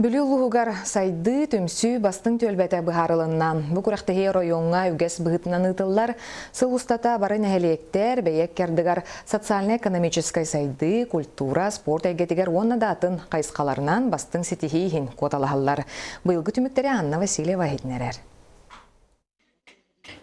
Бүлі ұлығығар сайды түмсі бастың төлбәті бұхарылынна. Бұ күрәқтіхе районға үгес бұғытынан ұтылар, сыл ұстата бары нәхелектер, бәйек кәрдігар социально-экономическай сайды, культура, спорт әйгетігер онна датын қайсқаларынан бастың сетихейхін коталағалар. Бұйылғы түміктері Анна Васильева хетнерер.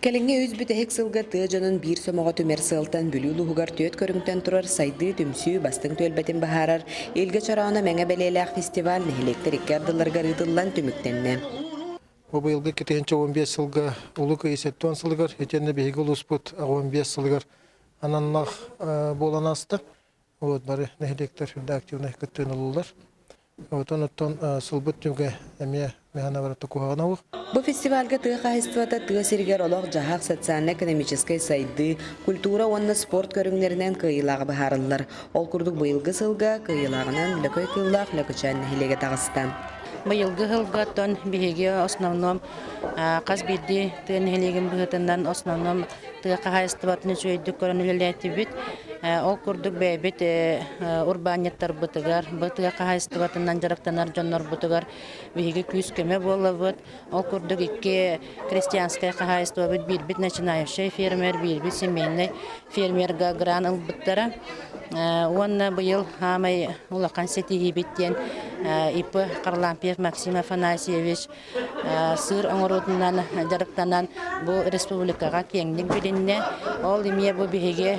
Кәліңе өз бүтәхек сылға тұжанын бір сомаға төмер сылтан бүлі ұлығығар төт көріңтен тұрар сайды түмсі бастың төлбәтін бағарар. Елге чарауына мәңі бәлеләқ фестиваль нәхелектер иккардыларға рыдылан түміктенне. Бұйылғы кетенші 15 сылға ұлығы есеттуан сылығар, етенне бейгі ұлыспыт 15 сылығар ананлақ болан асты. Бары нәхелектер активны күттен ұлылар. Оттон сылбыт түмге әме мәғана баратты куғағына ұлық. Бұл фестивальға тұғы қайыстывата тұғы сергер олық жағақ социально-экономическай сайды, культура онны спорт көріңлерінен қиылағы бағарылар. Ол күрдік бұйылғы сылға қиылағынан лөкөй қиылақ лөкөчән нәхелеге тағыстан. Бұйылғы ғылғаттан бігеге основном қаз берді тұғы нәхелеген бұғытынан основном тұғы қайыстыватыны жөйді көрінілі әтібіт. Ол күрдік бәйбет урбанеттар бұтығар, бұтыға қайыстыватынан жарықтанар жонлар бұтығар бігеге күйіс көме болы бұд. Ол күрдік екі крестьянская қайыстыва бұд бір-біт начинающий фермер, бір-біт семейный фермерға гран ұлбыттара. Онна бұйыл хамай улақан сетиги биттен ипы Қарлампиев Максим Афанасьевич сыр оңырутынан жарықтанан бұл республикаға кеңдік білінне. Ол емия бұл бігеге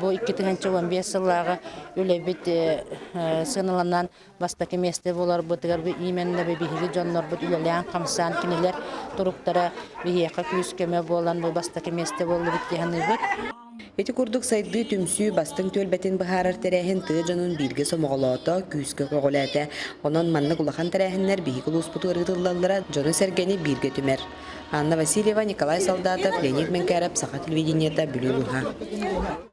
бұл 2015 сыллағы үлебет сыналанан бастаки месте болар бұтығар бұл именді бігеге жонлар бұт үлелеян қамсан кенелер тұруқтара бігеға күйіскеме болан бұл бастаки месте болы біттіғаны бұт. Эти курдук сайды түмсі бастың төлбәтін бұхарар тәрәхін тұжанын білгі сомағылауыта күйіскі қоғыләті. Онын манны құлақан тәрәхінлер бейгі ұлыспыты ұрғытылалыра жоны сәргені білгі түмер. Анна Васильева, Николай Солдатов, Леонид Менкәріп, Сақа телевидениеті Бүлі Луха.